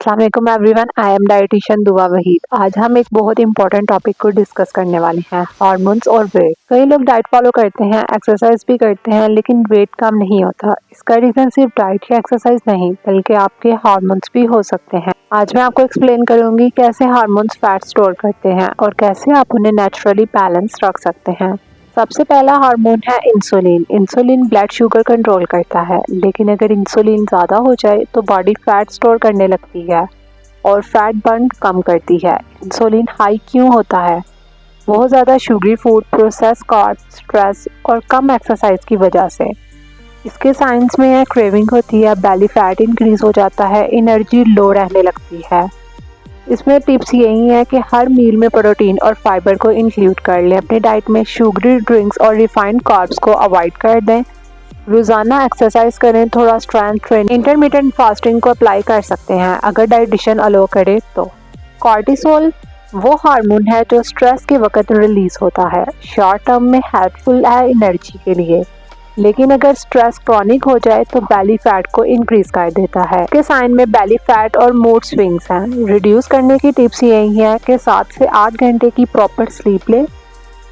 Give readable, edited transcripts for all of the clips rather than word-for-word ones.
अस्सलाम वालेकुम everyone, I am dietitian दुआ वहीद। आज हम एक बहुत इंपॉर्टेंट टॉपिक को डिस्कस करने वाले हैं, हार्मोन्स और वेट। कई लोग डाइट फॉलो करते हैं, एक्सरसाइज भी करते हैं, लेकिन वेट कम नहीं होता। इसका रीजन सिर्फ डाइट या एक्सरसाइज नहीं, बल्कि आपके हार्मोन्स भी हो सकते हैं। आज मैं आपको एक्सप्लेन करूंगी कैसे हार्मोन्स फैट स्टोर करते हैं और कैसे आप उन्हें नेचुरली बैलेंस रख सकते हैं। सबसे पहला हार्मोन है insulin. Insulin blood sugar control करता है, लेकिन अगर इंसुलिन ज़्यादा हो जाए तो बॉडी फैट स्टोर करने लगती है और फैट बर्न कम करती है। इंसुलिन हाई क्यों होता है? बहुत ज़्यादा sugary food, process carbs, stress और कम एक्सरसाइज की वजह से। इसके साइंस में है क्रेविंग होती है, बेली फैट इंक्रीज हो जाता है, एनर्जी लो रहने लगती है। इसमें टिप्स यही है कि हर मील में प्रोटीन और फाइबर को इंक्लूड कर लें। अपनी डाइट में शुगरी ड्रिंक्स और रिफाइंड कार्ब्स को अवॉइड कर दें। रोज़ाना एक्सरसाइज करें, थोड़ा स्ट्रेंथ ट्रेनिंग, इंटरमिटेंट फास्टिंग को अप्लाई कर सकते हैं अगर डाइटिशियन अलो करे तो। कॉर्टिसोल वो हार्मोन है जो स्ट्रेस के वक्त रिलीज होता है। शॉर्ट टर्म में हेल्पफुल है एनर्जी के लिए, लेकिन अगर स्ट्रेस क्रॉनिक हो जाए तो बेली फैट को इंक्रीज कर देता है। के साइन में बेली फैट और मूड स्विंग्स हैं। रिड्यूस करने की टिप्स यही है कि 7 से 8 घंटे की प्रॉपर स्लीप लें,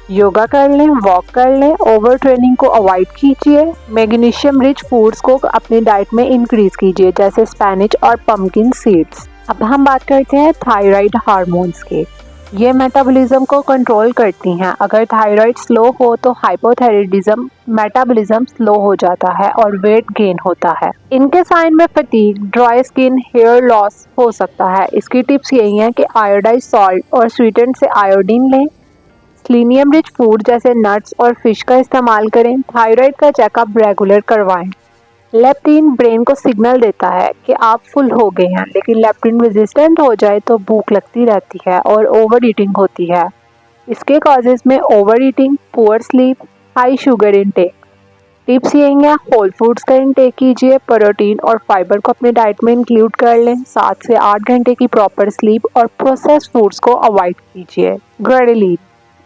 योगा कर लें, वॉक कर लें, ओवर ट्रेनिंग को अवॉइड कीजिए। मैग्नीशियम रिच फूड्स को अपनी डाइट में इंक्रीज कीजिए, जैसे स्पैनिच और पम्पकिन सीड्स। अब हम बात करते हैं थायराइड हार्मोन्स की। ये मेटाबॉलिज्म को कंट्रोल करती हैं। अगर थायराइड स्लो हो तो हाइपोथायराइडिज्म, मेटाबॉलिज्म स्लो हो जाता है और वेट गेन होता है। इनके साइन में fatigue, dry skin, hair loss हो सकता है। इसकी टिप्स यही हैं कि आयोडाइज सॉल्ट और स्वीटेंट से आयोडीन लें, सेलेनियम रिच फूड जैसे नट्स और फिश का इस्तेमाल करें। थायराइड का चेकअप रेगुलर करवाएं। लेप्टिन ब्रेन को सिग्नल देता है कि आप फुल हो गए हैं, लेकिन लेप्टिन रेजिस्टेंट हो जाए तो भूख लगती रहती है और ओवर ईटिंग होती है। इसके कॉजेज में over eating, poor sleep, high sugar intake. Tips यही हैं, होल फूड्स का इनटेक कीजिए, प्रोटीन और फाइबर को अपनी डाइट में इंक्लूड कर लें, 7 से 8 घंटे की प्रॉपर स्लीप और प्रोसेस्ड फूड्स को अवॉइड कीजिए। ग्रेडिलीन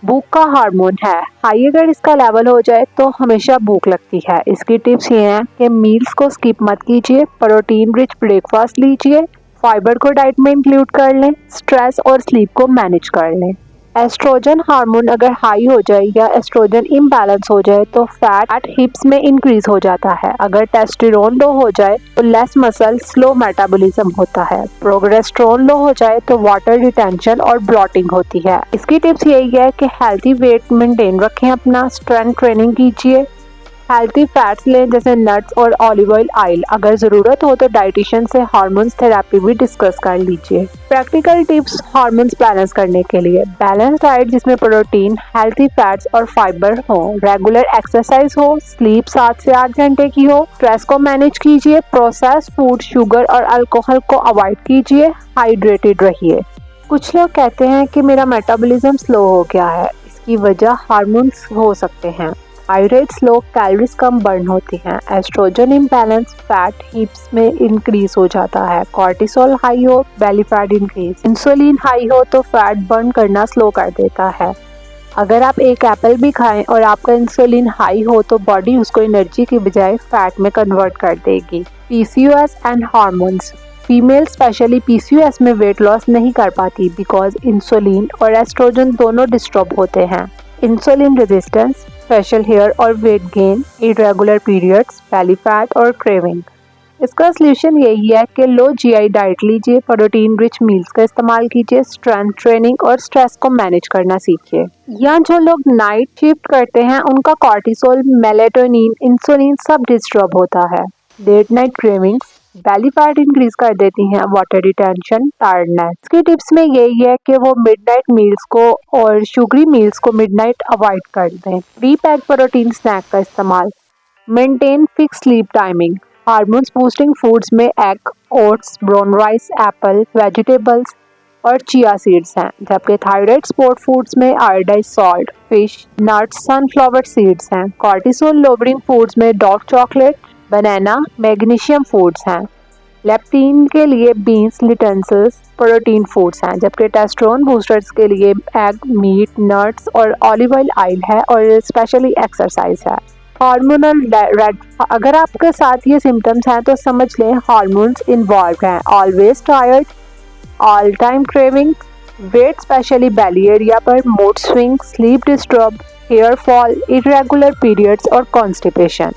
भूख का हार्मोन है, हाई अगर इसका लेवल हो जाए तो हमेशा भूख लगती है। इसकी टिप्स ये हैं कि मील्स को स्किप मत कीजिए, प्रोटीन रिच ब्रेकफास्ट लीजिए, फाइबर को डाइट में इंक्लूड कर लें, स्ट्रेस और स्लीप को मैनेज कर लें। एस्ट्रोजन हार्मोन अगर हाई हो जाए या एस्ट्रोजन इम्बैलेंस हो जाए तो फैट हिप्स में इंक्रीज हो जाता है। अगर टेस्टोस्टेरोन लो हो जाए तो लेस मसल, स्लो मेटाबॉलिज्म होता है। प्रोजेस्टेरोन लो हो जाए तो वाटर रिटेंशन और ब्लॉटिंग होती है। इसकी टिप्स यही है कि हेल्थी वेट मेंटेन रखें, अपना स्ट्रेंथ ट्रेनिंग कीजिए, हेल्थी फैट्स लें जैसे नट्स और ऑलिव ऑयल। अगर ज़रूरत हो तो डाइटिशियन से हार्मोन्स थेरेपी भी डिस्कस कर लीजिए। प्रैक्टिकल टिप्स हार्मोन्स बैलेंस करने के लिए: बैलेंस डाइट जिसमें प्रोटीन, हेल्थी फैट्स और फाइबर हो, रेगुलर एक्सरसाइज हो, स्लीप 7 से 8 घंटे की हो, स्ट्रेस को मैनेज कीजिए, प्रोसेस्ड फूड, शुगर और अल्कोहल को अवॉइड कीजिए, हाइड्रेटेड रहिए। कुछ लोग कहते हैं कि मेरा मेटाबॉलिज्म स्लो हो गया है। इसकी वजह हार्मोन्स हो सकते हैं। थायराइड स्लो, कैलोरीज कम बर्न होती हैं। एस्ट्रोजन इम्बैलेंस, फैट हिप्स में इंक्रीज हो जाता है। कॉर्टिसोल हाई हो, बेली फैट इंक्रीज। इंसुलिन हाई हो तो फैट बर्न करना स्लो कर देता है। अगर आप एक एप्पल भी खाएं और आपका इंसुलिन हाई हो तो बॉडी उसको एनर्जी की बजाय फैट में कन्वर्ट कर देगी। PCOS and hormones. Female specially PCOS में वेट लॉस नहीं कर पाती बिकॉज इंसुलिन और एस्ट्रोजन दोनों डिस्टर्ब होते हैं। इंसुलिन रेजिस्टेंस, फेशियल हेयर और weight gain, irregular periods, belly fat और क्रेविंग। इसका सलूशन यही है कि लो जीआई डाइट लीजिए, प्रोटीन रिच मील्स का इस्तेमाल कीजिए, स्ट्रेंथ ट्रेनिंग और स्ट्रेस को मैनेज करना सीखिए। या जो लोग नाइट शिफ्ट करते हैं उनका कॉर्टिसोल, मेलेटोनिन, इंसुलिन सब डिस्टर्ब होता है। Late night cravings belly fat increase कर देती हैं, वाटर रिटेंशन, टायर्डनेस। इसकी टिप्स में यही है कि वो मिडनाइट मील्स को और शुगरी मील्स को मिडनाइट अवॉइड कर दें। प्री पैक प्रोटीन स्नैक का इस्तेमाल, maintain fix sleep timing. Hormones boosting foods में egg, oats, brown rice, apple, vegetables और चिया सीड्स हैं, जबकि थायराइड सपोर्ट फूड्स में iodise salt, fish, nuts, sunflower seeds हैं। कॉर्टिसोल लोवरिंग फूड्स में dark chocolate, बनाना, magnesium foods हैं। Leptin के लिए बीन्स, लिटेंसिल्स, प्रोटीन फूड्स हैं, जबकि टेस्टोस्टेरोन बूस्टर्स के लिए एग, मीट, नट्स और ऑलिव ऑयल है और स्पेशली एक्सरसाइज है। हार्मोनल रेड, अगर आपके साथ ये सिम्टम्स हैं तो समझ लें हार्मोन्स इन्वॉल्व हैं। Always tired, all time craving, weight specially belly area पर, mood swing, sleep disturb, hair fall, irregular periods और कॉन्स्टिपेशन।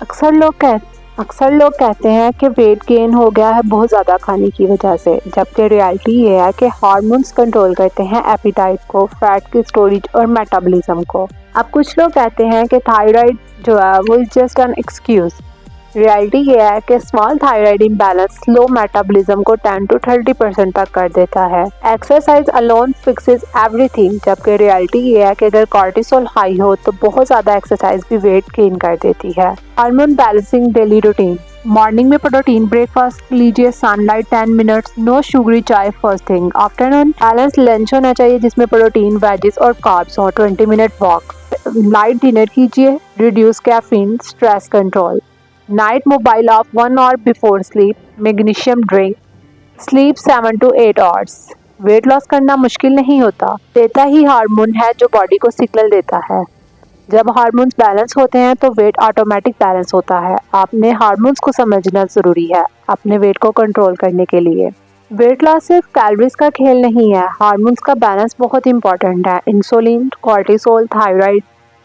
अक्सर लोग कहते हैं कि वेट गेन हो गया है बहुत ज़्यादा खाने की वजह से, जबकि रियलिटी ये है कि हार्मोन्स कंट्रोल करते हैं एपिटाइट को, फैट की स्टोरेज और मेटाबॉलिज्म को। अब कुछ लोग कहते हैं कि थायराइड जो है वो is just an excuse. Reality ये है कि small thyroid imbalance slow metabolism को 10 to 30% तक कर देता है। एक्सरसाइज अलोन फिक्सेस एवरीथिंग, जबकि रियलिटी ये है कि अगर कॉर्टिसोल हाई हो तो बहुत ज़्यादा एक्सरसाइज भी वेट गेन कर देती है। Hormone balancing daily routine, morning में प्रोटीन ब्रेकफास्ट लीजिए, सनलाइट 10 मिनट्स, नो शुगरी चाय first thing. Afternoon balance lunch होना चाहिए जिसमें प्रोटीन, वेजिस और कार्ब्स हो। 20 मिनट वॉक, लाइट डिनर कीजिए, reduce caffeine, stress control. Night mobile of 1 hour before sleep, magnesium drink, sleep 7 to 8 hours। Weight loss करना मुश्किल नहीं होता, देता ही हार्मोन है जो बॉडी को सिग्नल देता है। जब हार्मोन्स बैलेंस होते हैं तो वेट ऑटोमेटिक बैलेंस होता है। आपने हार्मोन्स को समझना ज़रूरी है अपने वेट को कंट्रोल करने के लिए। वेट लॉस सिर्फ कैलोरीज का खेल नहीं है, हार्मोन्स का बैलेंस बहुत इंपॉर्टेंट है। इंसुलिन, कॉर्टिसोल, थायराइड,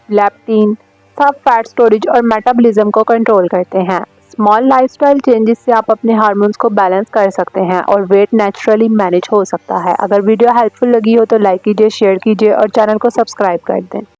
लेप्टिन सब फैट स्टोरेज और मेटाबॉलिज्म को कंट्रोल करते हैं। स्मॉल लाइफस्टाइल चेंजेस से आप अपने हार्मोन्स को बैलेंस कर सकते हैं और वेट नेचुरली मैनेज हो सकता है। अगर वीडियो हेल्पफुल लगी हो तो लाइक कीजिए, शेयर कीजिए और चैनल को सब्सक्राइब कर दें।